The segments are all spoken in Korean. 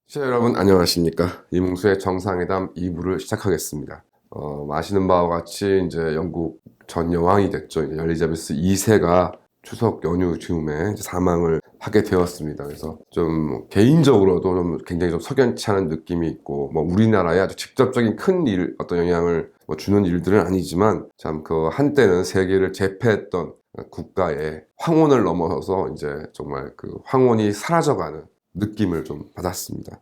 시청자 여러분 안녕하십니까. 이몽수의 정상회담 2부를 시작하겠습니다. 아시는 바와 같이 이제 영국 전 여왕이 됐죠. 이제 엘리자베스 2세가 추석 연휴 즈음에 이제 사망을 하게 되었습니다. 그래서 좀 개인적으로도 좀 굉장히 좀 석연치 않은 느낌이 있고, 뭐 우리나라에 아주 직접적인 큰 일, 어떤 영향을 주는 일들은 아니지만, 참 그 한때는 세계를 제패했던 국가의 황혼을 넘어서서 이제 정말 그 황혼이 사라져가는 느낌을 좀 받았습니다.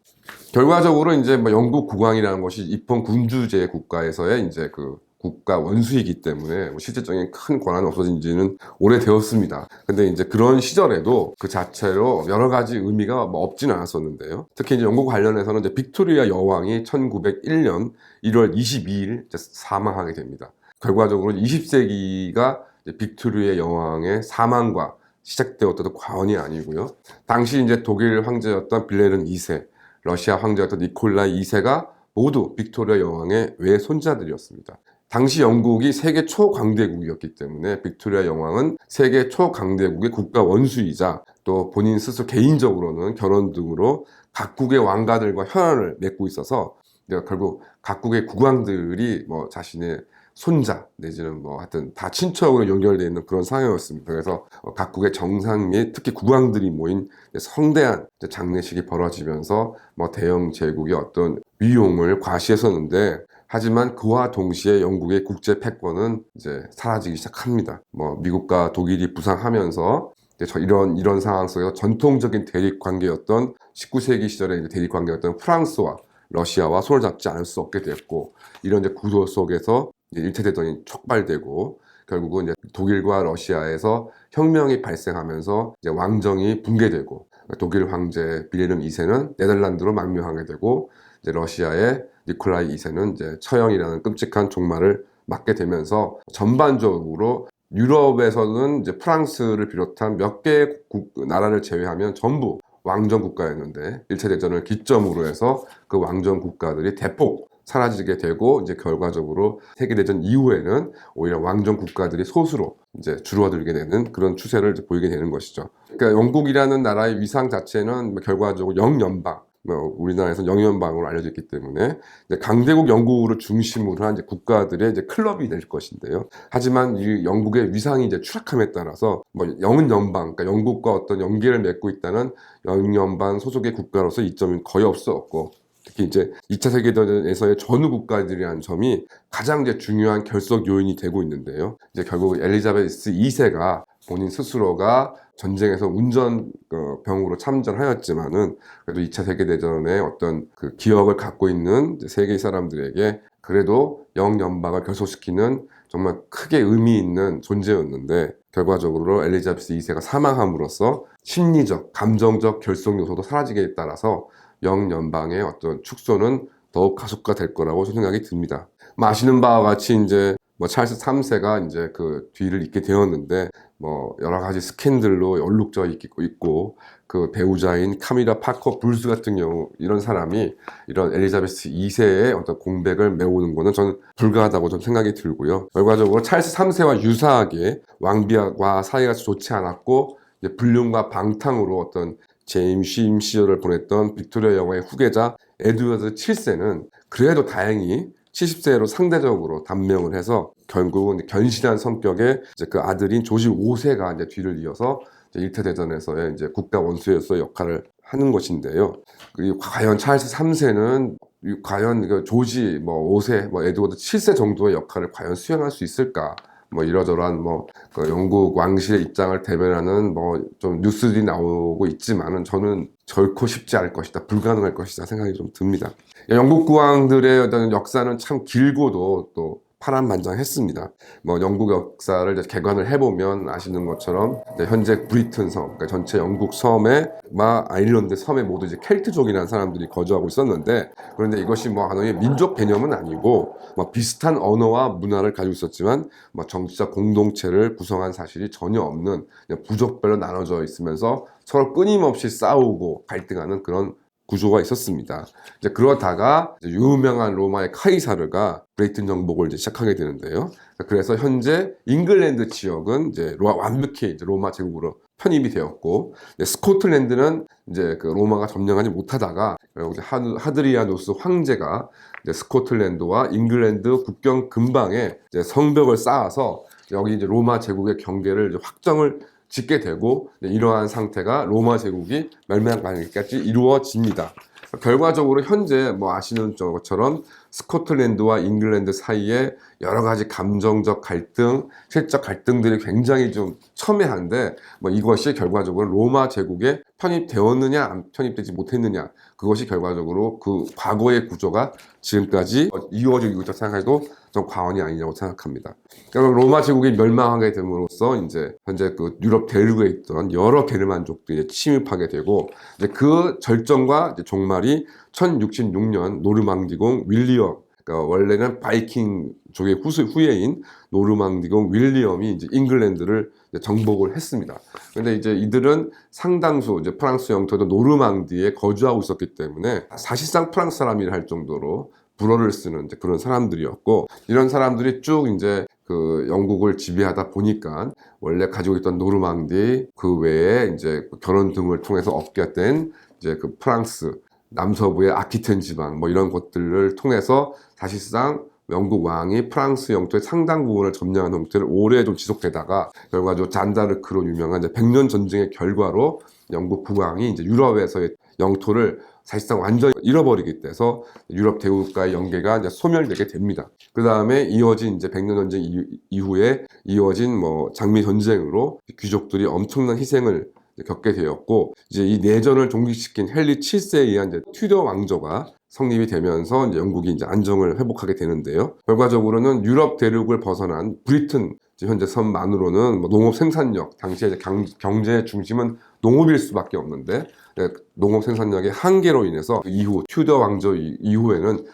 결과적으로 이제 뭐 영국 국왕이라는 것이 입헌 군주제 국가에서의 이제 그 국가 원수이기 때문에 뭐 실질적인 큰 권한은 없어진 지는 오래되었습니다. 근데 이제 그런 시절에도 그 자체로 여러 가지 의미가 뭐 없진 않았었는데요. 특히 이제 영국 관련해서는 이제 빅토리아 여왕이 1901년 1월 22일 사망하게 됩니다. 결과적으로 20세기가 빅토리아 여왕의 사망과 시작되었다도 과언이 아니고요. 당시 이제 독일 황제였던 빌헤름 2세, 러시아 황제였던 니콜라이 2세가 모두 빅토리아 여왕의 외손자들이었습니다. 당시 영국이 세계 초강대국이었기 때문에 빅토리아 여왕은 세계 초강대국의 국가 원수이자 또 본인 스스로 개인적으로는 결혼 등으로 각국의 왕가들과 혈연을 맺고 있어서 결국 각국의 국왕들이 뭐 자신의 손자 내지는 뭐 하여튼 다 친척으로 연결되어 있는 그런 상황이었습니다. 그래서 각국의 정상 및 특히 국왕들이 모인 성대한 장례식이 벌어지면서 뭐 대영 제국의 어떤 위용을 과시했었는데, 하지만 그와 동시에 영국의 국제 패권은 이제 사라지기 시작합니다. 뭐 미국과 독일이 부상하면서 이런 상황 속에서 전통적인 대립 관계였던 19세기 시절의 이제 대립 관계였던 프랑스와 러시아와 손을 잡지 않을 수 없게 됐고, 이런 이제 구도 속에서 일제대전이 촉발되고 결국은 이제 독일과 러시아에서 혁명이 발생하면서 이제 왕정이 붕괴되고, 독일 황제 빌헤름 2세는 네덜란드로 망명하게 되고, 이제 러시아의 니콜라이 2세는 이제 처형이라는 끔찍한 종말을 맞게 되면서 전반적으로 유럽에서는 이제 프랑스를 비롯한 몇 개의 나라를 제외하면 전부 왕정 국가였는데, 1차 대전을 기점으로 해서 그 왕정 국가들이 대폭 사라지게 되고, 이제 결과적으로 세계대전 이후에는 오히려 왕정 국가들이 소수로 이제 줄어들게 되는 그런 추세를 이제 보이게 되는 것이죠. 그러니까 영국이라는 나라의 위상 자체는 결과적으로 영연방, 우리나라에서는 영연방으로 알려져 있기 때문에 이제 강대국 영국을 중심으로 한 이제 국가들의 이제 클럽이 될 것인데요. 하지만 이 영국의 위상이 이제 추락함에 따라서 뭐 영연방, 그러니까 영국과 어떤 연계를 맺고 있다는 영연방 소속의 국가로서 이점이 거의 없었고, 특히 이제 2차 세계대전에서의 전후 국가들이라는 점이 가장 이제 중요한 결석 요인이 되고 있는데요. 이제 결국 엘리자베스 2세가 본인 스스로가 전쟁에서 운전병으로 참전하였지만은 그래도 2차 세계대전의 어떤 그 기억을 갖고 있는 세계 사람들에게 그래도 영연방을 결속시키는 정말 크게 의미 있는 존재였는데, 결과적으로 엘리자베스 2세가 사망함으로써 심리적, 감정적 결속 요소도 사라지게 따라서 영연방의 어떤 축소는 더욱 가속화될 거라고 생각이 듭니다. 아시는 바와 같이 이제 뭐 찰스 3세가 이제 그 뒤를 잇게 되었는데, 뭐 여러 가지 스캔들로 얼룩져 있고 그 배우자인 카밀라 파커 불스 같은 경우, 이런 사람이 이런 엘리자베스 2세의 어떤 공백을 메우는 거는 저는 불가하다고 좀 생각이 들고요. 결과적으로 찰스 3세와 유사하게 왕비와 사이가 좋지 않았고 이제 불륜과 방탕으로 어떤 재임 시절을 보냈던 빅토리아 여왕의 후계자 에드워드 7세는 그래도 다행히 70세로 상대적으로 단명을 해서 결국은 견실한 성격의 이제 그 아들인 조지 5세가 이제 뒤를 이어서 이제 1차 대전에서의 이제 국가 원수로서의 역할을 하는 것인데요. 그리고 과연 찰스 3세는 과연 그 조지 뭐 5세, 뭐 에드워드 7세 정도의 역할을 과연 수행할 수 있을까? 뭐 이러저러한 그 영국 왕실의 입장을 대변하는 좀 뉴스들이 나오고 있지만은 저는 결코 쉽지 않을 것이다, 불가능할 것이다 생각이 좀 듭니다. 영국 국왕들의 어떤 역사는 참 길고도 또 파란만장했습니다. 영국 역사를 이제 개관을 해보면 아시는 것처럼 현재 브리튼 섬, 그러니까 전체 영국 섬에 아일랜드 섬에 모두 이제 켈트족이라는 사람들이 거주하고 있었는데, 그런데 이것이 하나의 민족 개념은 아니고 비슷한 언어와 문화를 가지고 있었지만 정치적 공동체를 구성한 사실이 전혀 없는, 그냥 부족별로 나눠져 있으면서 서로 끊임없이 싸우고 갈등하는 그런 구조가 있었습니다. 이제 그러다가 이제 유명한 로마의 카이사르가 브레이튼 정복을 이제 시작하게 되는데요. 그래서 현재 잉글랜드 지역은 이제 완벽히 이제 로마 제국으로 편입이 되었고, 스코틀랜드는 이제 그 로마가 점령하지 못하다가 결국 이제 하드리아누스 황제가 이제 스코틀랜드와 잉글랜드 국경 근방에 이제 성벽을 쌓아서 여기 이제 로마 제국의 경계를 이제 확정을 짓게 되고, 이러한 상태가 로마 제국이 멸망까지 이루어집니다. 결과적으로 현재 뭐 아시는 것처럼 스코틀랜드와 잉글랜드 사이에 여러 가지 감정적 갈등, 실적 갈등들이 굉장히 좀 첨예한데, 뭐 이것이 결과적으로 로마 제국에 편입되었느냐, 안 편입되지 못했느냐, 그것이 결과적으로 그 과거의 구조가 지금까지 이루어지고 있다고 생각해도 좀 과언이 아니냐고 생각합니다. 그러니까 로마 제국이 멸망하게 됨으로써 이제 현재 그 유럽 대륙에 있던 여러 게르만족들이 침입하게 되고, 이제 그 절정과 이제 종말이 1066년 노르망디공 윌리엄, 그러니까 원래는 바이킹족의 후예인 노르망디공 윌리엄이 이제 잉글랜드를 이제 정복을 했습니다. 그런데 이제 이들은 상당수 이제 프랑스 영토도 노르망디에 거주하고 있었기 때문에 사실상 프랑스 사람이라 할 정도로 불어를 쓰는 이제 그런 사람들이었고, 이런 사람들이 쭉 이제 그 영국을 지배하다 보니까 원래 가지고 있던 노르망디 그 외에 이제 결혼 등을 통해서 얻게 된 이제 그 프랑스 남서부의 아키텐 지방 뭐 이런 것들을 통해서 사실상 영국 왕이 프랑스 영토의 상당 부분을 점령하는 형태를 오래 좀 지속되다가 결과적으로 잔다르크로 유명한 이제 100년 전쟁의 결과로 영국 국왕이 이제 유럽에서의 영토를 사실상 완전히 잃어버리게 돼서 유럽 대국과의 연계가 이제 소멸되게 됩니다. 그 다음에 이어진 이제 100년 전쟁 이후에 이어진 뭐 장미 전쟁으로 귀족들이 엄청난 희생을 겪게 되었고, 이제 이 내전을 종식시킨 헨리 7세에 의한 이제 튜더 왕조가 성립이 되면서 이제 영국이 이제 안정을 회복하게 되는데요. 결과적으로는 유럽 대륙을 벗어난 브리튼 현재 섬만으로는 뭐 농업 생산력, 당시에 이제 경제의 중심은 농업일 수밖에 없는데, 농업 생산력의 한계로 인해서 이후 튜더 왕조 이후에는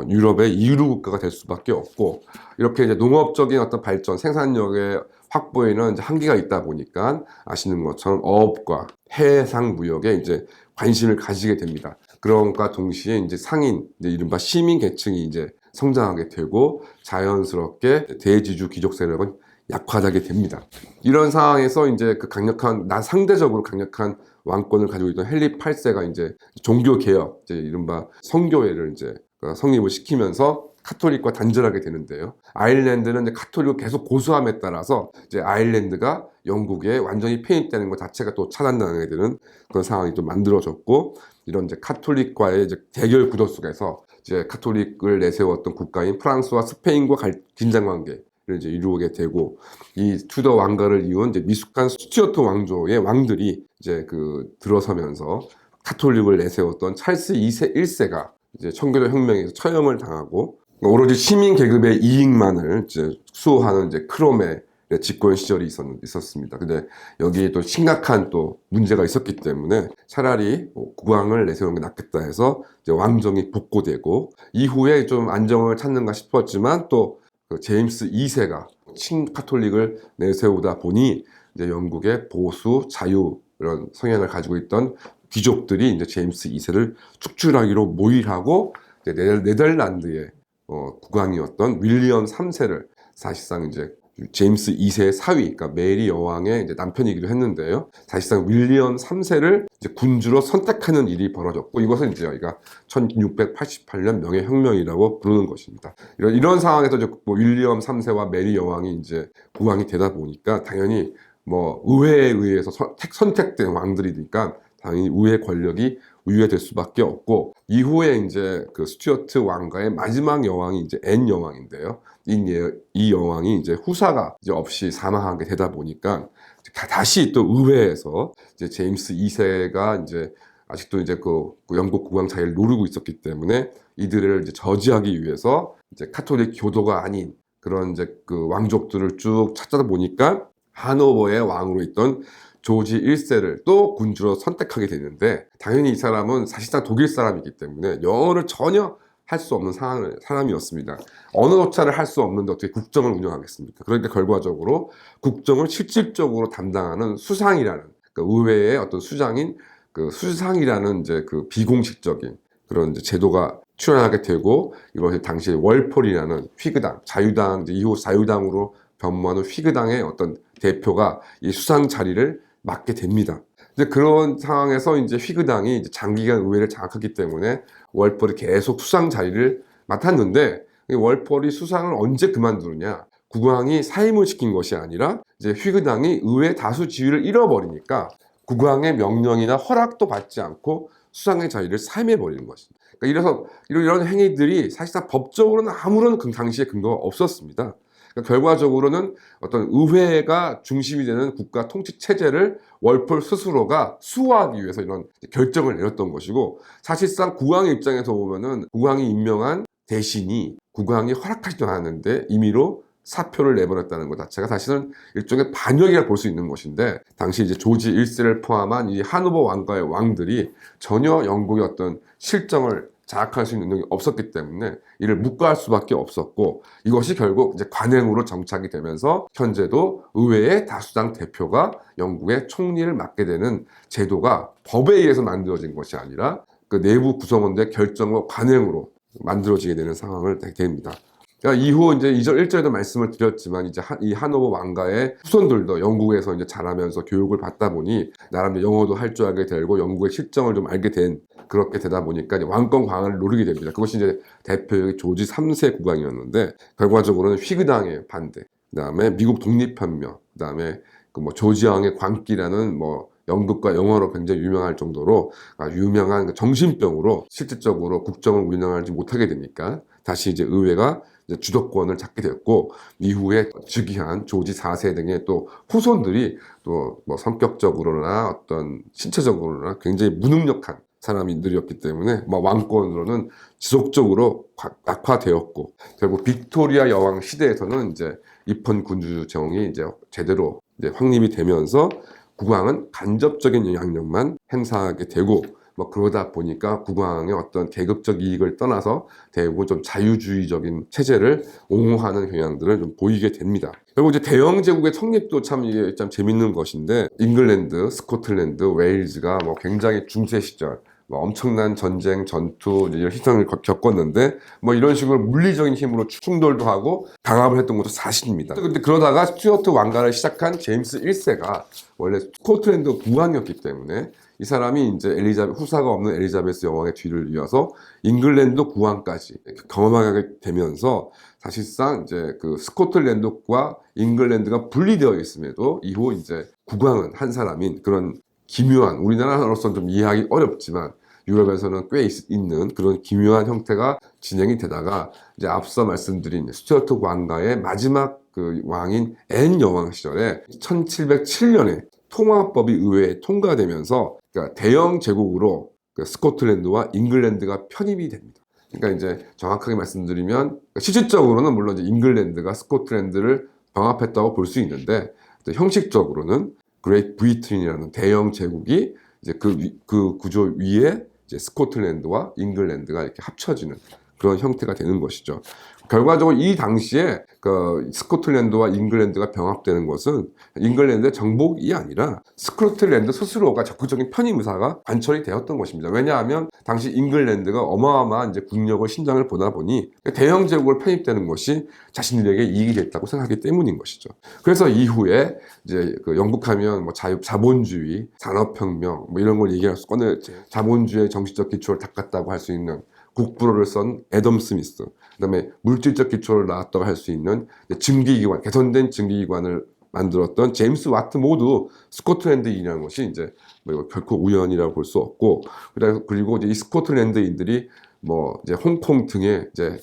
유럽의 2류 국가가 될 수밖에 없고, 이렇게 이제 농업적인 어떤 발전, 생산력의 확보에는 이제 한계가 있다 보니까 아시는 것처럼 어업과 해상 무역에 이제 관심을 가지게 됩니다. 그런과 동시에 이제 상인, 이제 이른바 시민 계층이 이제 성장하게 되고 자연스럽게 대지주 귀족 세력은 약화되게 됩니다. 이런 상황에서 이제 그 상대적으로 강력한 왕권을 가지고 있던 헨리 8세가 이제 종교 개혁, 이제 이른바 성교회를 이제 성립을 시키면서 카톨릭과 단절하게 되는데요. 아일랜드는 이제 카톨릭을 계속 고수함에 따라서 이제 아일랜드가 영국에 완전히 편입되는 것 자체가 또 차단당하게 되는 그런 상황이 좀 만들어졌고, 이런 이제 카톨릭과의 이제 대결 구도 속에서 이제 카톨릭을 내세웠던 국가인 프랑스와 스페인과 긴장 관계를 이제 이루게 되고, 이 튜더 왕가를 이룬 이제 미숙한 스튜어트 왕조의 왕들이 이제 그 들어서면서 카톨릭을 내세웠던 찰스 2세 1세가 이제 청교도 혁명에서 처형을 당하고, 오로지 시민 계급의 이익만을 이제 수호하는 이제 크롬의 집권 시절이 있었습니다. 근데 여기에 또 심각한 또 문제가 있었기 때문에 차라리 국왕을 내세우는 게 낫겠다 해서 이제 왕정이 복고되고, 이후에 좀 안정을 찾는가 싶었지만 또 그 제임스 2세가 친카톨릭을 내세우다 보니 이제 영국의 보수, 자유 이런 성향을 가지고 있던 귀족들이 이제 제임스 2세를 축출하기로 모의하고, 이제 네덜란드의 국왕이었던 윌리엄 3세를 사실상 이제 제임스 2세의 사위, 그러니까 메리 여왕의 이제 남편이기도 했는데요. 사실상 윌리엄 3세를 이제 군주로 선택하는 일이 벌어졌고, 이것은 이제 여기가 1688년 명예혁명이라고 부르는 것입니다. 이런 상황에서 이제 뭐 윌리엄 3세와 메리 여왕이 이제 국왕이 되다 보니까 당연히 뭐 의회에 의해서 선택된 왕들이니까 당연히 의회 권력이 우위될 수밖에 없고, 이후에 이제 그 스튜어트 왕가의 마지막 여왕이 이제 앤 여왕인데요. 이 여왕이 이제 후사가 이제 없이 사망하게 되다 보니까 다시 또 의회에서 이제 제임스 2세가 이제 아직도 이제 그 영국 국왕 자리를 노리고 있었기 때문에 이들을 이제 저지하기 위해서 이제 카톨릭 교도가 아닌 그런 이제 그 왕족들을 쭉 찾다 보니까 하노버의 왕으로 있던 조지 1세를 또 군주로 선택하게 되는데, 당연히 이 사람은 사실상 독일 사람이기 때문에 영어를 전혀 할 수 없는 사람이었습니다. 언어조차를 할 수 없는데 어떻게 국정을 운영하겠습니까? 그러니까 결과적으로 국정을 실질적으로 담당하는 수상이라는 그러니까 의회의 어떤 수장인 그 수상이라는 이제 그 비공식적인 그런 이제 제도가 출연하게 되고, 이것이 당시에 월폴이라는 휘그당, 자유당, 이제 이후 자유당으로 변모하는 휘그당의 어떤 대표가 이 수상 자리를 맡게 됩니다. 이제 그런 상황에서 이제 휘그당이 이제 장기간 의회를 장악했기 때문에 월폴이 계속 수상 자리를 맡았는데, 이 월폴이 수상을 언제 그만두느냐? 국왕이 사임을 시킨 것이 아니라 이제 휘그당이 의회 다수 지위를 잃어버리니까 국왕의 명령이나 허락도 받지 않고 수상의 자리를 사임해 버리는 것입니다. 그러니까 이런 행위들이 사실상 법적으로는 아무런 그 당시에 근거가 없었습니다. 그러니까 결과적으로는 어떤 의회가 중심이 되는 국가 통치 체제를 월폴 스스로가 수호하기 위해서 이런 결정을 내렸던 것이고, 사실상 국왕의 입장에서 보면은 국왕이 임명한 대신이 국왕이 허락하지도 않았는데 임의로 사표를 내버렸다는 것 자체가 사실은 일종의 반역이라 볼 수 있는 것인데, 당시 이제 조지 1세를 포함한 이 하노버 왕가의 왕들이 전혀 영국의 어떤 실정을 장악할 수 있는 능력이 없었기 때문에 이를 묵과할 수밖에 없었고, 이것이 결국 이제 관행으로 정착이 되면서 현재도 의회의 다수당 대표가 영국의 총리를 맡게 되는 제도가 법에 의해서 만들어진 것이 아니라 그 내부 구성원들의 결정과 관행으로 만들어지게 되는 상황을 됩니다. 그러니까 이후 이제 2절 1절에도 말씀을 드렸지만, 이제 이 하노버 왕가의 후손들도 영국에서 이제 자라면서 교육을 받다 보니 나름 영어도 할 줄 알게 되고 영국의 실정을 좀 알게 된, 그렇게 되다 보니까 이제 왕권 강화를 노리게 됩니다. 그것이 이제 대표의 조지 3세 국왕이었는데, 결과적으로는 휘그당의 반대, 그다음에 미국 독립혁명, 그다음에 그 뭐 조지 왕의 광기라는 뭐 연극과 영화로 굉장히 유명할 정도로 유명한 정신병으로 실질적으로 국정을 운영하지 못하게 되니까 다시 이제 의회가 이제 주도권을 잡게 됐고, 이후에 즉위한 조지 4세 등의 또 후손들이 또 뭐 성격적으로나 어떤 신체적으로나 굉장히 무능력한 사람들이었기 때문에 뭐 왕권으로는 지속적으로 낙화되었고, 결국 빅토리아 여왕 시대에서는 이제 입헌 군주정이 이제 제대로 이제 확립이 되면서 국왕은 간접적인 영향력만 행사하게 되고, 뭐 그러다 보니까 국왕의 어떤 계급적 이익을 떠나서 대부분 좀 자유주의적인 체제를 옹호하는 경향들을 좀 보이게 됩니다. 그리고 이제 대영 제국의 성립도 참 이게 참 재밌는 것인데, 잉글랜드, 스코틀랜드, 웨일즈가 뭐 굉장히 중세 시절 뭐 엄청난 전쟁, 전투, 이런 희생을 겪었는데, 뭐 이런 식으로 물리적인 힘으로 충돌도 하고 강압을 했던 것도 사실입니다. 근데 그러다가 스튜어트 왕가를 시작한 제임스 1세가 원래 스코틀랜드 국왕이었기 때문에 이 사람이 이제 후사가 없는 엘리자베스 여왕의 뒤를 이어서 잉글랜드 국왕까지 경험하게 되면서, 사실상 이제 그 스코틀랜드와 잉글랜드가 분리되어 있음에도 이후 이제 국왕은 한 사람인 그런 기묘한, 우리나라로서는 좀 이해하기 어렵지만 유럽에서는 꽤 있는 그런 기묘한 형태가 진행이 되다가, 이제 앞서 말씀드린 스튜어트 왕가의 마지막 그 왕인 앤 여왕 시절에 1707년에 통화법이 의회에 통과되면서, 그러니까 대영 제국으로 그 스코틀랜드와 잉글랜드가 편입이 됩니다. 그러니까 이제 정확하게 말씀드리면 실질적으로는 물론 이제 잉글랜드가 스코틀랜드를 병합했다고 볼 수 있는데, 형식적으로는 그레이트 브리튼이라는 대영 제국이 이제 그 구조 위에 이제 스코틀랜드와 잉글랜드가 이렇게 합쳐지는 그런 형태가 되는 것이죠. 결과적으로 이 당시에 그 스코틀랜드와 잉글랜드가 병합되는 것은 잉글랜드의 정복이 아니라 스코틀랜드 스스로가 적극적인 편입 의사가 관철이 되었던 것입니다. 왜냐하면 당시 잉글랜드가 어마어마한 이제 국력을 신장을 보다 보니 대영 제국을 편입되는 것이 자신들에게 이익이 됐다고 생각하기 때문인 것이죠. 그래서 이후에 이제 그 영국하면 뭐 자본주의, 산업혁명 뭐 이런 걸 얘기할 수 꺼내, 자본주의의 정치적 기초를 닦았다고 할 수 있는 국부로를 쓴 애덤 스미스, 그다음에 물질적 기초를 낳았다고 할 수 있는 증기기관, 개선된 증기기관을 만들었던 제임스 와트 모두 스코틀랜드인이라는 것이 이제 뭐 결코 우연이라고 볼 수 없고, 그리고 이제 이 스코틀랜드인들이 뭐 이제 홍콩 등의 이제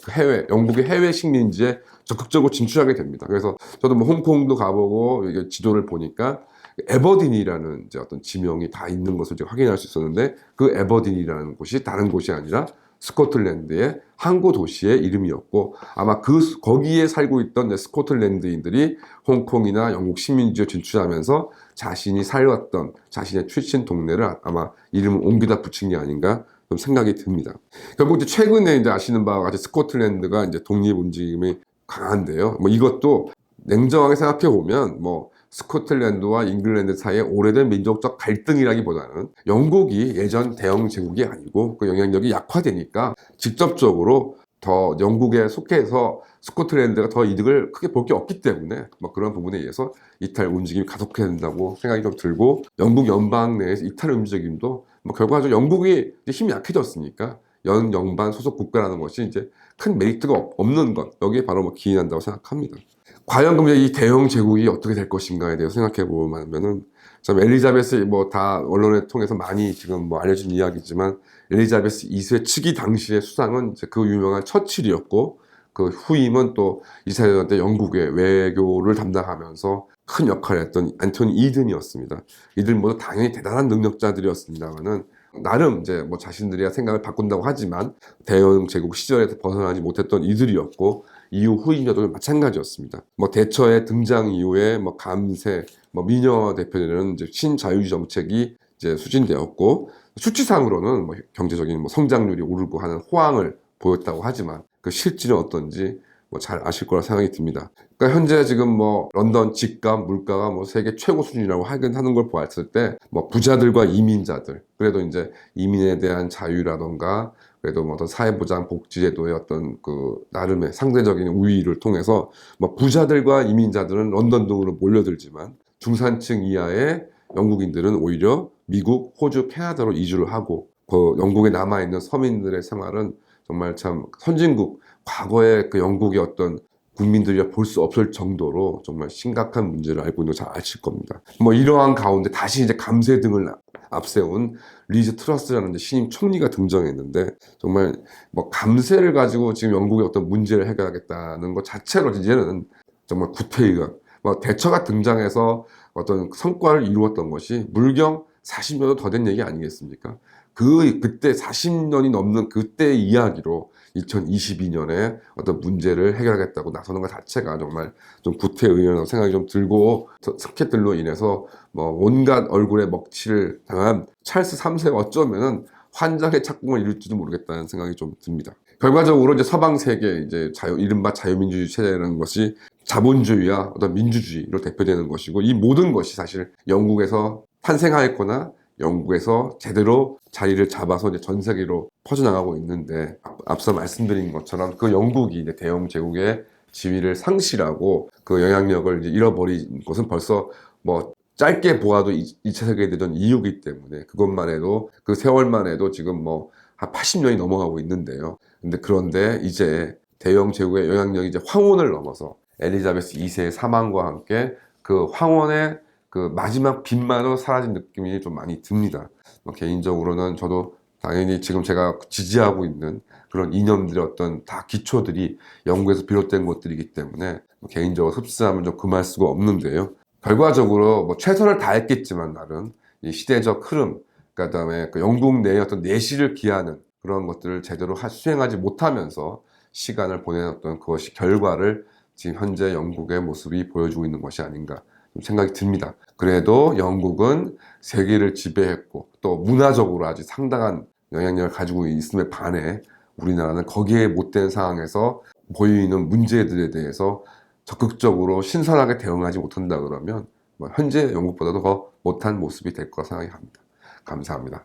영국의 해외 식민지에 적극적으로 진출하게 됩니다. 그래서 저도 뭐 홍콩도 가보고 이게 지도를 보니까 에버딘이라는 이제 어떤 지명이 다 있는 것을 제가 확인할 수 있었는데, 그 에버딘이라는 곳이 다른 곳이 아니라 스코틀랜드의 항구 도시의 이름이었고, 아마 거기에 살고 있던 스코틀랜드인들이 홍콩이나 영국 식민지에 진출하면서 자신이 살았던 자신의 출신 동네를 아마 이름을 옮기다 붙인 게 아닌가 좀 생각이 듭니다. 결국 이제 최근에 이제 아시는 바와 같이 스코틀랜드가 이제 독립 움직임이 강한데요. 뭐 이것도 냉정하게 생각해 보면 뭐 스코틀랜드와 잉글랜드 사이의 오래된 민족적 갈등이라기보다는 영국이 예전 대영 제국이 아니고 그 영향력이 약화되니까 직접적으로 더 영국에 속해서 스코틀랜드가 더 이득을 크게 볼 게 없기 때문에 뭐 그런 부분에 의해서 이탈 움직임이 가속해야 된다고 생각이 좀 들고, 영국 연방 내에서 이탈 움직임도 뭐 결과적으로 영국이 힘이 약해졌으니까 연영반 소속 국가라는 것이 이제 큰 메리트가 없는 것, 여기에 바로 뭐 기인한다고 생각합니다. 과연 그럼 이 대영 제국이 어떻게 될 것인가에 대해서 생각해 보면은, 참 엘리자베스 뭐 다 언론을 통해서 많이 지금 뭐 알려진 이야기지만, 엘리자베스 2세 측이 당시의 수상은 이제 그 유명한 처칠이었고, 그 후임은 또 이사회전 때 영국의 외교를 담당하면서 큰 역할을 했던 앤토니 이든이었습니다. 이들 모두 당연히 대단한 능력자들이었습니다만은, 나름 이제 뭐 자신들이 생각을 바꾼다고 하지만 대영 제국 시절에서 벗어나지 못했던 이들이었고, 이후 후임자도 마찬가지였습니다. 뭐 대처의 등장 이후에 뭐 감세, 뭐 미녀 대표되는 이제 신자유주의 정책이 이제 수진되었고, 수치상으로는 뭐 경제적인 뭐 성장률이 오르고 하는 호황을 보였다고 하지만 그 실질은 어떤지 뭐 잘 아실 거라 생각이 듭니다. 그러니까 현재 지금 뭐 런던 집값, 물가가 뭐 세계 최고 수준이라고 하는 걸 보았을 때, 뭐 부자들과 이민자들, 그래도 이제 이민에 대한 자유라던가 그래도 뭐 어떤 사회보장 복지제도의 어떤 그 나름의 상대적인 우위를 통해서 뭐 부자들과 이민자들은 런던 등으로 몰려들지만, 중산층 이하의 영국인들은 오히려 미국, 호주, 캐나다로 이주를 하고, 그 영국에 남아있는 서민들의 생활은 정말 참 선진국, 과거의 그 영국의 어떤 국민들이 볼 수 없을 정도로 정말 심각한 문제를 알고 있는 거 잘 아실 겁니다. 뭐 이러한 가운데 다시 이제 감세 등을 앞세운 리즈 트러스라는 신임 총리가 등장했는데, 정말 뭐 감세를 가지고 지금 영국의 어떤 문제를 해결하겠다는 것 자체로 이제는 정말 구태의각, 뭐 대처가 등장해서 어떤 성과를 이루었던 것이 물경 40년도 더 된 얘기 아니겠습니까? 그때 40년이 넘는 그때의 이야기로 2022년에 어떤 문제를 해결하겠다고 나서는 것 자체가 정말 좀 구태의연한 생각이 좀 들고, 스캔들로 인해서 뭐 온갖 얼굴에 먹칠을 당한 찰스 3세가 어쩌면은 환장의 착공을 이룰지도 모르겠다는 생각이 좀 듭니다. 결과적으로 이제 서방 세계 이제 이른바 자유민주주의 체제라는 것이 자본주의와 어떤 민주주의로 대표되는 것이고, 이 모든 것이 사실 영국에서 탄생하였거나 영국에서 제대로 자리를 잡아서 이제 전 세계로 퍼져나가고 있는데, 앞서 말씀드린 것처럼 그 영국이 이제 대영 제국의 지위를 상실하고 그 영향력을 이제 잃어버린 것은 벌써 뭐 짧게 보아도 2차 세계대전 이후이기 때문에, 그것만 해도 그 세월만 해도 지금 뭐 한 80년이 넘어가고 있는데요. 그런데 이제 대영 제국의 영향력이 이제 황혼을 넘어서 엘리자베스 2세의 사망과 함께 그 황혼의 그 마지막 빛만으로 사라진 느낌이 좀 많이 듭니다. 개인적으로는 저도 당연히 지금 제가 지지하고 있는 그런 이념들의 어떤 다 기초들이 영국에서 비롯된 것들이기 때문에 개인적으로 흡사함을 좀 금할 수가 없는데요. 결과적으로 뭐 최선을 다했겠지만 나름 이 시대적 흐름, 그다음에 그 영국 내의 어떤 내실을 기하는 그런 것들을 제대로 수행하지 못하면서 시간을 보낸 어떤 그것이 결과를 지금 현재 영국의 모습이 보여주고 있는 것이 아닌가 생각이 듭니다. 그래도 영국은 세계를 지배했고 또 문화적으로 아주 상당한 영향력을 가지고 있음에 반해 우리나라는 거기에 못된 상황에서 보이는 문제들에 대해서 적극적으로 신선하게 대응하지 못한다 그러면 뭐 현재 영국보다도 더 못한 모습이 될 거라 생각이 합니다. 감사합니다.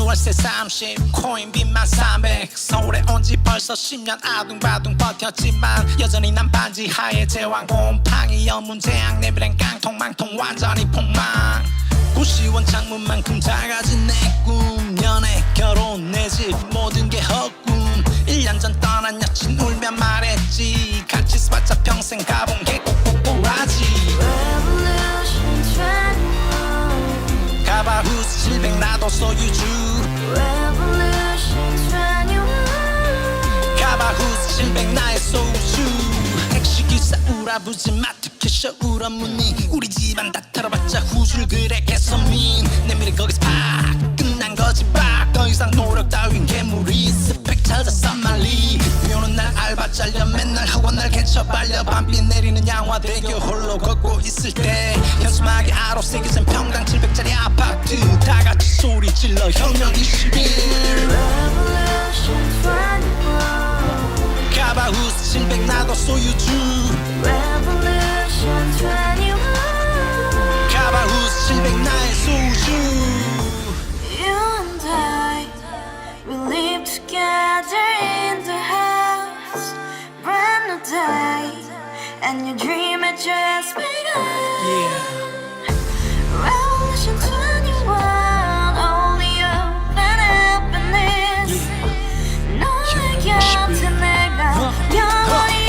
월세 30 코인빚만 300 서울에 온 지 벌써 10년 아둥바둥 버텼지만 여전히 난 반지 하에 제왕 곰팡이 연문제약 내비랭 깡통 망통 완전히 폭망 고시원 창문만큼 작아진 내 꿈 연애 결혼 내 집 모든 게 헛꿈 1년 전 떠난 여친 울며 말했지 같이 스파차 평생 가본 게 꼭꼭꼭하지 Revolution 21 가바후스 700 나도 소유주 Revolution 21 가바후스 700 나의 소주 택시기사 우라부지 마트 캐셔 울어무니 우리 집안 다 털어봤자 후줄 그래 개선민 내 미래 거기서 팍 끝난 거지 팍더 이상 노력 따윈 괴물이 스펙 찾아서 말리 비오는 날 알바 잘려 맨날 학원 날 개쳐 발려 밤비 내리는 양화대교 홀로 걷고 있을 때 현수막에 아로 새겨진 평당 700짜리 아파트 다 같이 소리 질러 혁명 21 Revolution 21 가바후스 700 나도 소유주 Revolution 21 가바후스 700 나의 소주 You and I, we live together in the house. Brand new day, and your dream had just begun. Revolution 21, only open happiness. 너의 곁에 내가 영원히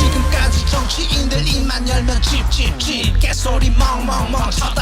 지금까지 정치인들 입만 열면 찝찝찝 개소리 멍멍멍 첫